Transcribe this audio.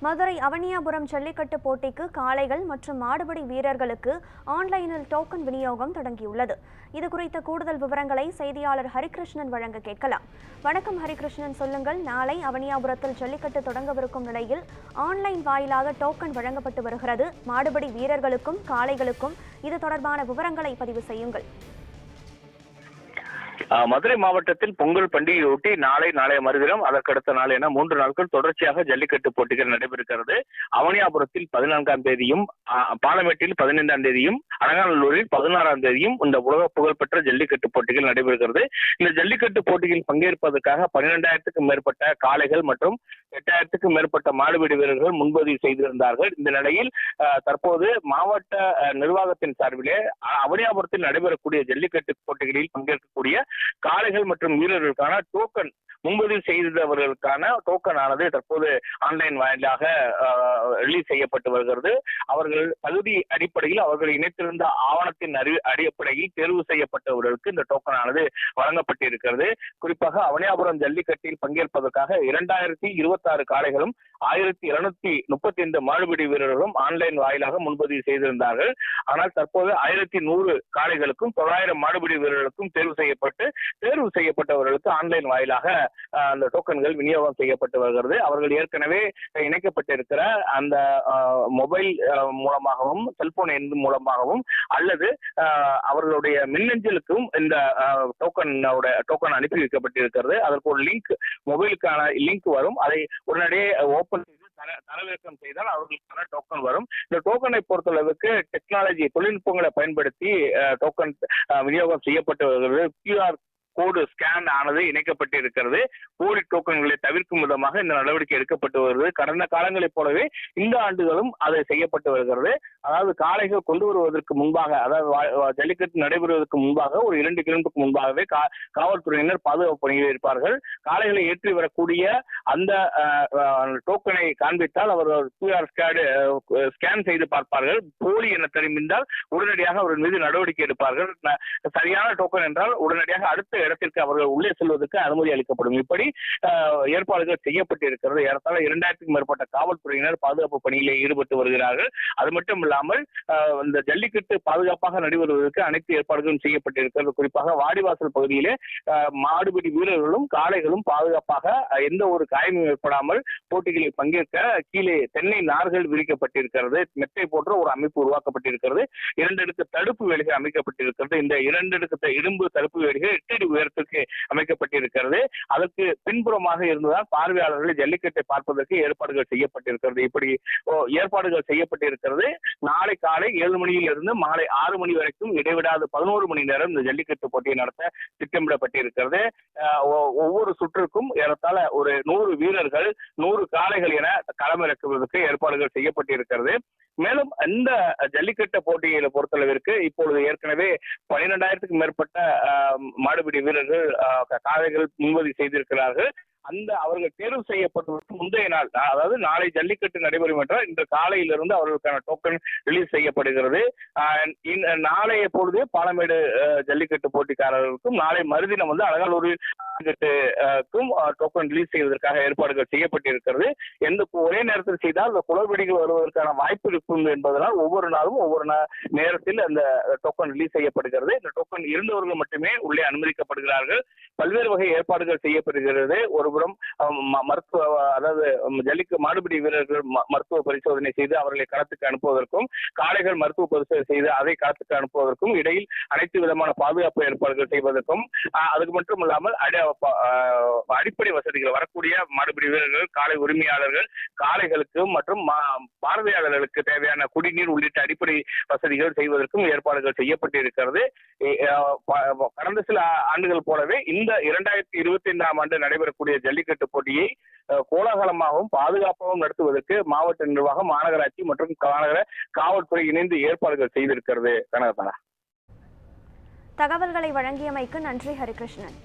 மதுரை அவனியாபுரம் ஜல்லிக்கட்டு போட்டிக்கு காளைகள் மற்றும் மாடுபிடி வீரர்களுக்கு ஆன்லைனில் டோக்கன் விநியோகம் தொடங்கியுள்ளது. இதுகுறித்த கூடுதல் விவரங்களை செய்தியாளர் ஹரிகிருஷ்ணன் வழங்க கேட்கலாம். வணக்கம் ஹரிகிருஷ்ணன், சொல்லுங்கள். நாளை அவனியாபுரத்தில் ஜல்லிக்கட்டு தொடங்கவிருக்கும் நிலையில் ஆன்லைன் வாயிலாக டோக்கன் வழங்கப்பட்டு வருகிறது. மாடுபிடி வீரர்களுக்கும் காளைகளுக்கும் இது தொடர்பான விவரங்களை பதிவு செய்யுங்கள். மதுரை மாவட்டத்தில் பொங்கல் பண்டிகையொட்டி நாளைய மறுதினம் அதற்கடுத்த நாள் என 3 நாட்கள் தொடர்ச்சியாக ஜல்லிக்கட்டு போட்டிகள் நடைபெறுகிறது. அவனியாபுரத்தில் 14ஆம் தேதியும், பாலமேட்டில் 15ஆம் தேதியும், அலங்காநல்லூரில் 16ஆம் தேதியும் இந்த உலக புகழ்பெற்ற ஜல்லிக்கட்டு போட்டிகள் நடைபெறுகிறது. இந்த ஜல்லிக்கட்டு போட்டியில் பங்கேற்பதற்காக 12,000க்கும் மேற்பட்ட காளைகள் மற்றும் 8,000க்கும் மேற்பட்ட மாடுபிடி வீரர்கள் முன்பதிவு செய்திருந்தார்கள். இந்த நிலையில் தற்போது மாவட்ட நிர்வாகத்தின் சார்பிலே அவனியாபுரத்தில் நடைபெறக்கூடிய ஜல்லிக்கட்டு போட்டிகளில் பங்கேற்கக்கூடிய காளைகள் மற்றும் வீரர்களுக்கான டோக்கன், முன்பதிவு செய்தவர்களுக்கான டோக்கன் ஆனது தற்போது ஆன்லைன் வாயிலாக ரிலீஸ் செய்யப்பட்டு வருகிறது. அவர்கள் தகுதி அடிப்படையில் அவர்கள் இணைத்திருந்த ஆவணத்தின் அடிப்படையில் தேர்வு செய்யப்பட்டவர்களுக்கு இந்த டோக்கன் ஆனது வழங்கப்பட்டிருக்கிறது. குறிப்பாக அவனியாபுரம் ஜல்லிக்கட்டில் பங்கேற்பதற்காக 2026 காளைகளும் 1735 மாடுபிடி வீரர்களும் ஆன்லைன் வாயிலாக முன்பதிவு செய்திருந்தார்கள். ஆனால் தற்போது 1100 காளைகளுக்கும் 900 மாடுபிடி வீரர்களுக்கும் தேர்வு செய்யப்பட்டவர்களுக்கு ஆன்லைன் வாயிலாக அந்த டோக்கன்கள் விநியோகம் செய்யப்பட்டு வருகிறது. அவர்கள் ஏற்கனவே இணைக்கப்பட்டிருக்கிற அந்த மொபைல் மூலமாகவும் செல்போன் எண் மூலமாகவும் அல்லது அவர்களுடைய மின்னஞ்சலுக்கும் இந்த டோக்கன் அனுப்பி வைக்கப்பட்டிருக்கிறது. அதற்கு ஒரு லிங்க், மொபைலுக்கான லிங்க் வரும். அதை உடனடியே ஓபன் செய்து தரவிறக்கம் செய்தால் அவர்களுக்கான டோக்கன் வரும். இந்த டோக்கனை பொறுத்தளவுக்கு டெக்னாலஜி, தொழில்நுட்பங்களை பயன்படுத்தி டோக்கன் விநியோகம் செய்யப்பட்டு வருகிறது. QR கோடு ஸ்கேன் ஆனது இணைக்கப்பட்டிருக்கிறது. போலி டோக்கன்களை தவிர்க்கும் விதமாக இந்த நடவடிக்கை எடுக்கப்பட்டு வருகிறது. கடந்த காலங்களைப் போலவே இந்த ஆண்டுகளும் அதை செய்யப்பட்டு வருகிறது. அதாவது காளைகள் கொண்டு வருவதற்கு முன்பாக, அதாவது ஜல்லிக்கட்டு நடைபெறுவதற்கு முன்பாக ஒரு 2 கிலோமீட்டருக்கு முன்பாகவே காவல்துறையினர் பாதுகாப்பு பணியில் இருப்பார்கள். காளைகளை ஏற்றி வரக்கூடிய அந்த டோக்கனை காண்பித்தால் அவர்கள் QR ஸ்கேன் செய்து பார்ப்பார்கள். போலி என தெரிந்தால் உடனடியாக அவர்கள் மீது நடவடிக்கை எடுப்பார்கள். சரியான டோக்கன் என்றால் உடனடியாக அடுத்த இடத்திற்கு அவர்கள் உள்ளே செல்வதற்கு அனுமதி அளிக்கப்படும். இப்படி ஏற்பாடுகள் செய்யப்பட்டிருக்கிறது. ஏறத்தாழ 2000க்கும் மேற்பட்ட காவல்துறையினர் பாதுகாப்பு பணியிலே ஈடுபட்டு வருகிறார்கள். அது மட்டும் இல்லாமல் இந்த ஜல்லிக்கட்டு பாதுகாப்பாக நடைபெறுவதற்கு அனைத்து ஏற்பாடுகளும் செய்யப்பட்டிருக்கிறது. குறிப்பாக வாடிவாசல் பகுதியிலே மாடுபிடி வீரர்களும் காளைகளும் பாதுகாப்பாக எந்த ஒரு காயமும் ஏற்படாமல் போட்டிகளில் பங்கேற்க கீழே தென்னை நார்கள் விரிக்கப்பட்டிருக்கிறது. மெத்தை போன்ற ஒரு அமைப்பு உருவாக்கப்பட்டிருக்கிறது. 2 அடுக்கு தடுப்பு வேலிகள் அமைக்கப்பட்டிருக்கிறது. இந்த 2 அடுக்கு இரும்பு தடுப்பு வேலிகள் 8 அடி உயரத்திற்கு அமைக்கப்பட்டிருக்கிறது. அதற்கு பின்புறமாக இருந்துதான் பார்வையாளர்கள் ஜல்லிக்கட்டை பார்ப்பதற்கு ஏற்பாடுகள் செய்யப்பட்டிருக்கிறது. இப்படி ஏற்பாடுகள் செய்யப்பட்டிருக்கிறது. நாளை காலை 7 மணியில் இருந்து மாலை 6 மணி வரைக்கும் இடைவிடாது 11 மணி நேரம் இந்த ஜல்லிக்கட்டு போட்டியை நடத்த திட்டமிடப்பட்டிருக்கிறது. ஒவ்வொரு சுற்றுக்கும் ஏறத்தாழ ஒரு 100 வீரர்கள், 100 காளைகள் என களமிறக்குவதற்கு ஏற்பாடுகள் செய்யப்பட்டிருக்கிறது. மேலும் இந்த ஜல்லிக்கட்டு போட்டிகளை பொறுத்தளவிற்கு இப்பொழுது ஏற்கனவே 12,000க்கும் மேற்பட்ட மாடுபிடி வீரர்கள், காளைகள் முன்பதிவு செய்திருக்கிறார்கள். அவர்கள் தேர்வு செய்யப்பட்டதற்கு முந்தைய நாள், அதாவது நாளை ஜல்லிக்கட்டு நடைபெறும் என்றால் இன்று காலையிலிருந்து அவர்களுக்கான டோக்கன் ரிலீஸ் செய்யப்படுகிறது. நாளைய பொழுது பாலமேடு ஜல்லிக்கட்டு போட்டிக்காரர்களுக்கும் நாளை மறுதினம் அலங்காநல்லூர் ஜல்லிக்கட்டுக்கும் டோக்கன் ரிலீஸ் செய்வதற்காக ஏற்பாடுகள் செய்யப்பட்டிருக்கிறது. ஒரே நேரத்தில் செய்தால் குளறுபடிகள் வருவதற்கான வாய்ப்பு இருக்கும் என்பதனால் ஒவ்வொரு நாளும் ஒவ்வொரு நேரத்தில் அந்த டோக்கன் ரிலீஸ் செய்யப்படுகிறது. இந்த டோக்கன் இருந்தவர்கள் மட்டுமே உள்ளே அனுமதிக்கப்படுகிறார்கள். பல்வேறு வகை ஏற்பாடுகள் செய்யப்படுகிறது. ஒருபுறம் மருத்துவ, அதாவது மாடுபிடி வீரர்கள் மருத்துவ பரிசோதனை செய்து அவர்களை களத்துக்கு அனுப்புவதற்கும், காளைகள் மருத்துவ பரிசோதனை செய்து அதை களத்துக்கு அனுப்புவதற்கும் இடையில் அனைத்து விதமான பாதுகாப்பு ஏற்பாடுகள் செய்வதற்கும், அதுக்கு மட்டும் இல்லாமல் அடிப்படை வசதிகள், வரக்கூடிய மாடுபிடி வீரர்கள், காளை உரிமையாளர்கள், காளைகளுக்கும் மற்றும் பார்வையாளர்களுக்கு தேவையான குடிநீர் உள்ளிட்ட அடிப்படை வசதிகள் செய்வதற்கும் ஏற்பாடுகள் செய்யப்பட்டிருக்கிறது. கடந்த சில ஆண்டுகள் போலவே இந்த 2025ஆம் ஆண்டு நடைபெறக்கூடிய ஜல்லிக்கட்டு போட்டியை கோலாகலமாகவும் பாதுகாப்பாகவும் நடத்துவதற்கு மாவட்ட நிர்வாகம், மாநகராட்சி மற்றும் மாநகர காவல்துறை இணைந்து ஏற்பாடுகள் செய்திருக்கிறது. தகவல்களை வழங்கியமைக்கு நன்றி ஹரிகிருஷ்ணன்.